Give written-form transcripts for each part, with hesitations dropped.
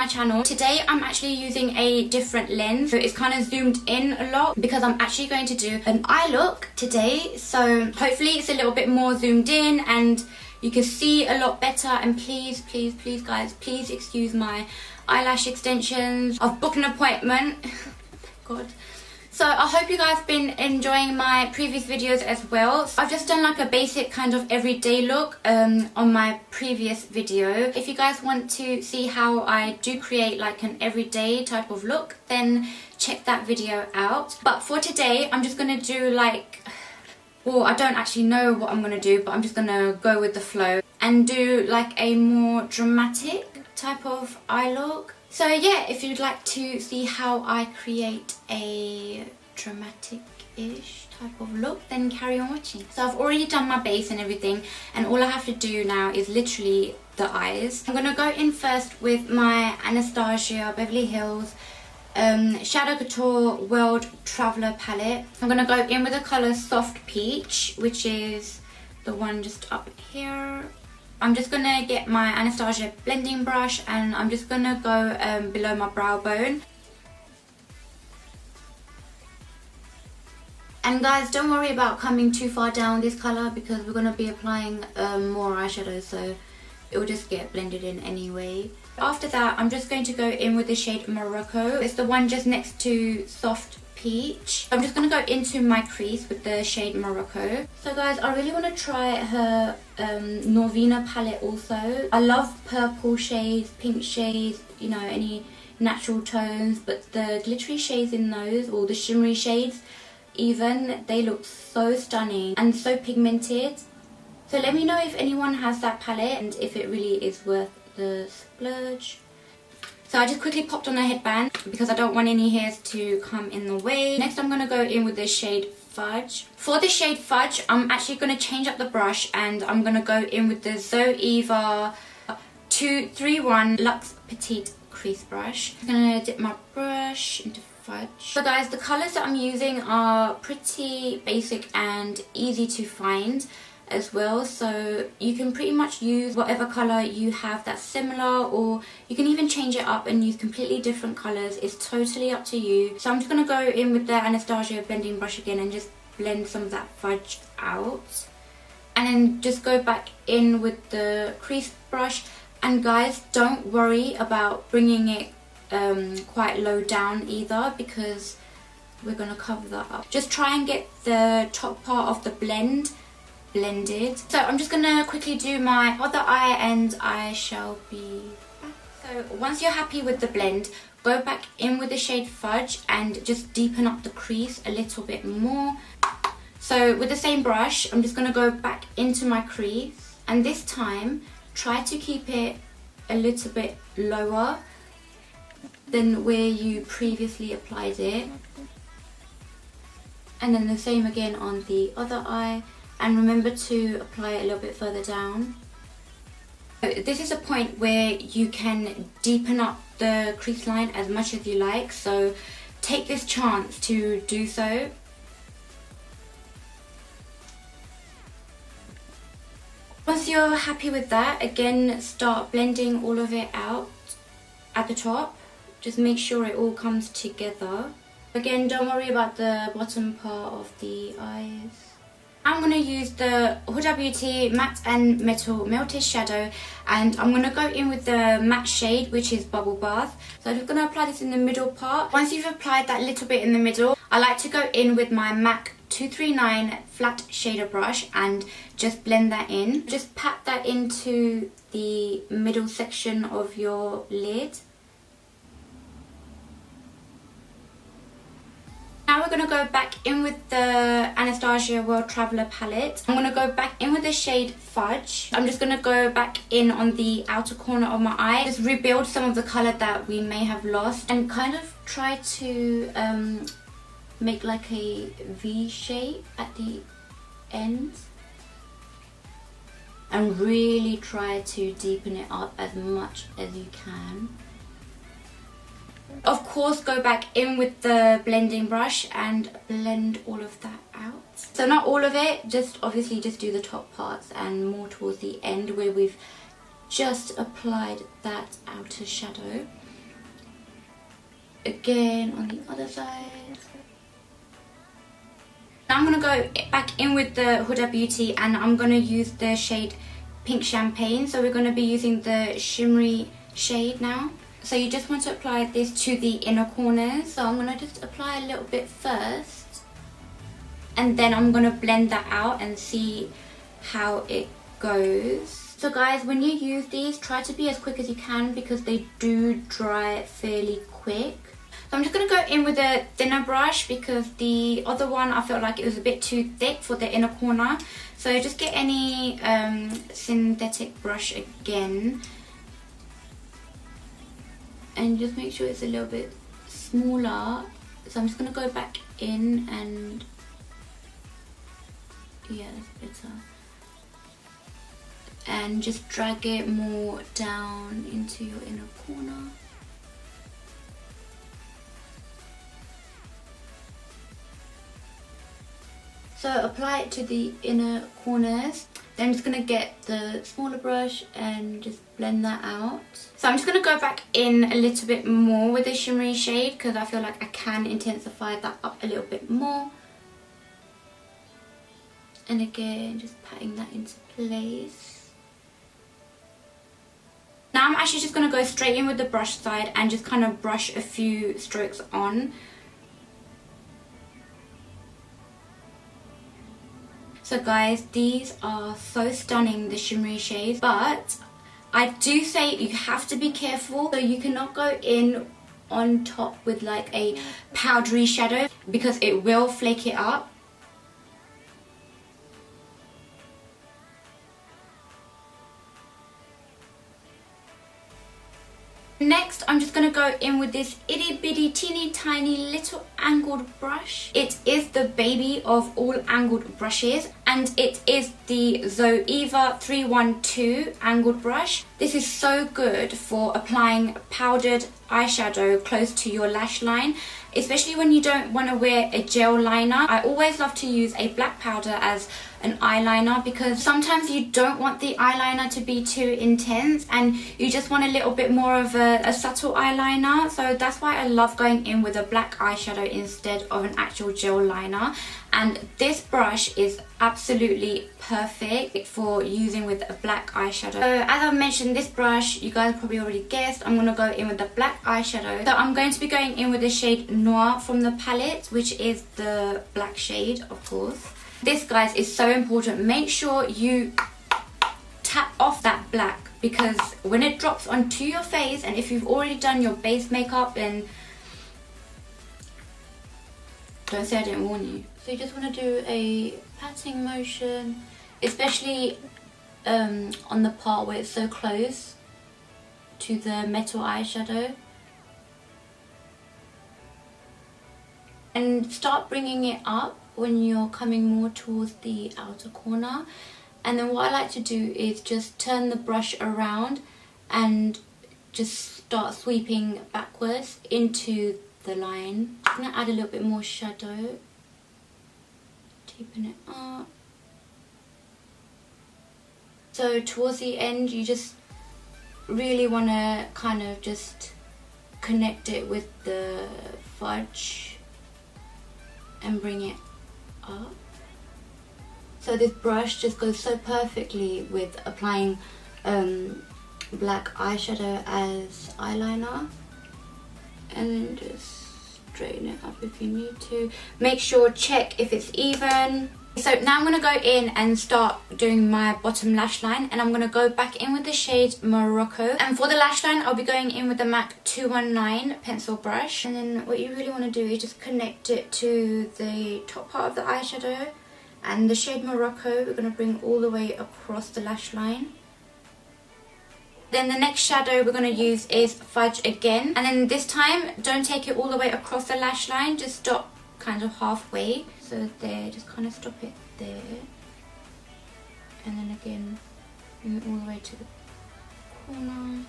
my channel. Today I'm actually using a different lens, so it's kind of zoomed in a lot because I'm actually going to do an eye look today. So hopefully it's a little bit more zoomed in and you can see a lot better. And please guys, please excuse my eyelash extensions. I've booked an appointment. God. So I hope you guys have been enjoying my previous videos as well. So I've just done like a basic kind of everyday look on my previous video. If you guys want to see how I do create like an everyday type of look, then check that video out. But for today, I'm just going to do like, well, I don't actually know what I'm going to do, but I'm just going to go with the flow and do like a more dramatic type of eye look. So yeah, if you'd like to see how I create a dramatic-ish type of look, then carry on watching. So I've already done my base and everything, and all I have to do now is literally the eyes. I'm going to go in first with my Anastasia Beverly Hills Shadow Couture World Traveler palette. I'm going to go in with the colour Soft Peach, which is the one just up here. I'm just going to get my Anastasia blending brush and I'm just going to go below my brow bone. And guys, don't worry about coming too far down this colour because we're going to be applying more eyeshadow, so it will just get blended in anyway. After that, I'm just going to go in with the shade Morocco. It's the one just next to Soft Peach. I'm just going to go into my crease with the shade Morocco. So guys, I really want to try her Norvina palette also. I love purple shades, pink shades, you know, any natural tones, but the glittery shades in those, or the shimmery shades even, they look so stunning and so pigmented. So let me know if anyone has that palette and if it really is worth the splurge. So I just quickly popped on a headband because I don't want any hairs to come in the way. Next I'm going to go in with the shade Fudge. For the shade Fudge, I'm actually going to change up the brush and I'm going to go in with the Zoeva 231 Luxe Petit crease brush. I'm going to dip my brush into Fudge. So guys, the colours that I'm using are pretty basic and easy to find as well, so you can pretty much use whatever colour you have that's similar, or you can even change it up and use completely different colours. It's totally up to you. So I'm just going to go in with the Anastasia blending brush again and just blend some of that fudge out, and then just go back in with the crease brush. And guys, don't worry about bringing it quite low down either, because we're going to cover that up. Just try and get the top part of the blend blended. So I'm just gonna quickly do my other eye and I shall be back. So once you're happy with the blend, go back in with the shade Fudge and just deepen up the crease a little bit more. So with the same brush, I'm just gonna go back into my crease, and this time try to keep it a little bit lower than where you previously applied it, and then the same again on the other eye. And remember to apply it a little bit further down. This is a point where you can deepen up the crease line as much as you like, so take this chance to do so. Once you're happy with that, again start blending all of it out at the top. Just make sure it all comes together. Again, don't worry about the bottom part of the eyes. I'm going to use the Huda Beauty Matte and Metal Melted Shadow, and I'm going to go in with the matte shade, which is Bubble Bath. So I'm just going to apply this in the middle part. Once you've applied that little bit in the middle, I like to go in with my MAC 239 flat shader brush and just blend that in. Just pat that into the middle section of your lid. Now we're going to go back in with the Anastasia World Traveler palette. I'm going to go back in with the shade Fudge. I'm just going to go back in on the outer corner of my eye. Just rebuild some of the colour that we may have lost. And kind of try to make like a V shape at the end. And really try to deepen it up as much as you can. Of course, go back in with the blending brush and blend all of that out. So not all of it, just obviously just do the top parts and more towards the end where we've just applied that outer shadow. again on the other side. Now I'm going to go back in with the Huda Beauty, and I'm going to use the shade Pink Champagne. So we're going to be using the shimmery shade now. So you just want to apply this to the inner corners. So I'm going to just apply a little bit first, and then I'm going to blend that out and see how it goes. So guys, when you use these, try to be as quick as you can because they do dry fairly quick. So I'm just going to go in with a thinner brush because the other one I felt like it was a bit too thick for the inner corner. So just get any synthetic brush again and just make sure it's a little bit smaller. So I'm just going to go back in and yeah, that's better. And just drag it more down into your inner corner. So apply it to the inner corners. Then I'm just going to get the smaller brush and just blend that out. So I'm just going to go back in a little bit more with the shimmery shade because I feel like I can intensify that up a little bit more. And again, just patting that into place. Now I'm actually just going to go straight in with the brush side and just kind of brush a few strokes on. So guys, these are so stunning, the shimmery shades, but I do say you have to be careful. So you cannot go in on top with like a powdery shadow because it will flake it up. Next, I'm just going to go in with this itty bitty teeny tiny little angled brush. It is the baby of all angled brushes, and it is the Zoeva 312 angled brush. This is so good for applying powdered eyeshadow close to your lash line, especially when you don't want to wear a gel liner. I always love to use a black powder as an eyeliner because sometimes you don't want the eyeliner to be too intense and you just want a little bit more of a subtle eyeliner. So that's why I love going in with a black eyeshadow instead of an actual gel liner. And this brush is absolutely perfect for using with a black eyeshadow. So as I mentioned, this brush, you guys probably already guessed, I'm going to go in with the black eyeshadow. So I'm going to be going in with the shade Noir from the palette, which is the black shade, of course. This, guys, is so important. Make sure you tap off that black because when it drops onto your face, and if you've already done your base makeup, then don't say I didn't warn you. So you just want to do a patting motion, especially on the part where it's so close to the metal eyeshadow. And start bringing it up when you're coming more towards the outer corner. And then what I like to do is just turn the brush around and just start sweeping backwards into the line. I'm going to add a little bit more shadow, deepen it up. So towards the end you just really want to kind of just connect it with the fudge and bring it up. So this brush just goes so perfectly with applying black eyeshadow as eyeliner. And then just straighten it up if you need to. Make sure, check if it's even. So now I'm going to go in and start doing my bottom lash line, and I'm going to go back in with the shade Morocco. And for the lash line, I'll be going in with the MAC 219 pencil brush. And then what you really want to do is just connect it to the top part of the eyeshadow. And the shade Morocco, we're going to bring all the way across the lash line. Then the next shadow we're going to use is Fudge again. And then this time, don't take it all the way across the lash line. Just stop kind of halfway. So there, just kind of stop it there. And then again, bring it all the way to the corner.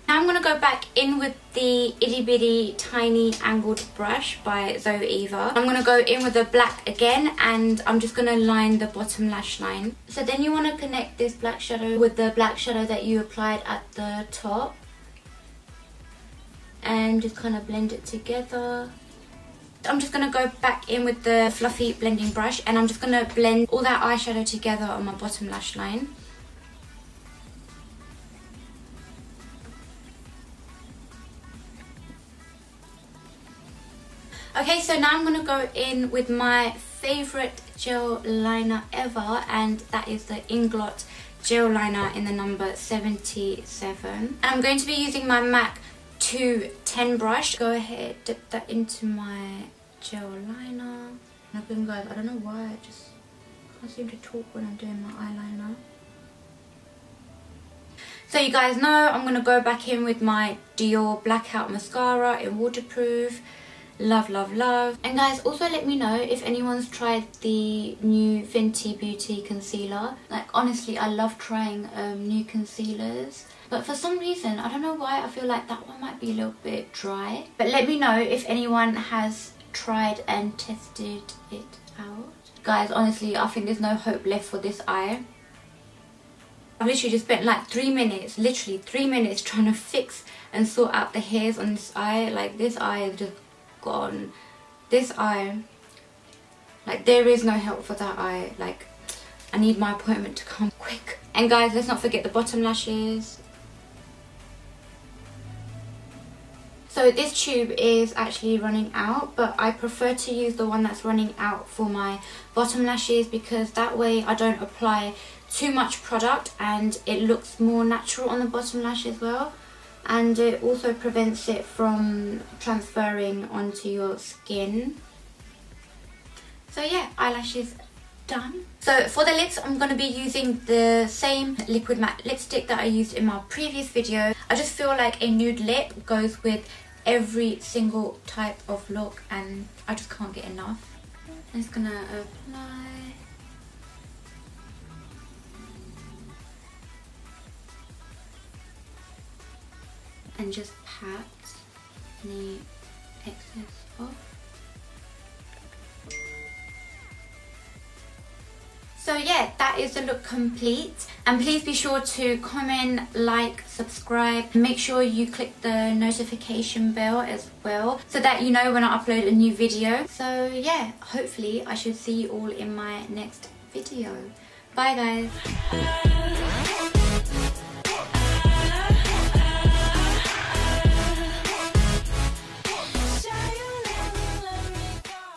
Now I'm going to go back in with the itty bitty tiny angled brush by Zoeva. I'm going to go in with the black again, and I'm just going to line the bottom lash line. So then you want to connect this black shadow with the black shadow that you applied at the top. and just kind of blend it together. I'm just going to go back in with the fluffy blending brush, and I'm just going to blend all that eyeshadow together on my bottom lash line. Okay, so now I'm going to go in with my favourite gel liner ever, and that is the Inglot gel liner in the number 77. And I'm going to be using my MAC 210 brush. Go ahead, dip that into my gel liner. And again guys, I don't know why I just can't seem to talk when I'm doing my eyeliner. So you guys know I'm going to go back in with my Dior Blackout mascara in waterproof. Love, love, love. And guys, also let me know if anyone's tried the new Fenty Beauty concealer. Like honestly, I love trying new concealers, but for some reason, I don't know why, I feel like that one might be a little bit dry. But let me know if anyone has tried and tested it out. Guys, honestly, I think there's no hope left for this eye. I've literally just spent like 3 minutes, literally 3 minutes trying to fix and sort out the hairs on this eye. Like this eye is just gone. This eye, like there is no help for that eye. Like I need my appointment to come quick. And guys, let's not forget the bottom lashes. So this tube is actually running out, but I prefer to use the one that's running out for my bottom lashes, because that way I don't apply too much product and it looks more natural on the bottom lash as well. And it also prevents it from transferring onto your skin. So yeah, eyelashes done. So for the lips, I'm going to be using the same liquid matte lipstick that I used in my previous video. I just feel like a nude lip goes with every single type of look, and I just can't get enough. I'm just going to apply. And just pat any excess off. So yeah, that is the look complete. And please be sure to comment, like, subscribe. Make sure you click the notification bell as well, so that you know when I upload a new video. So yeah, hopefully I should see you all in my next video. Bye guys.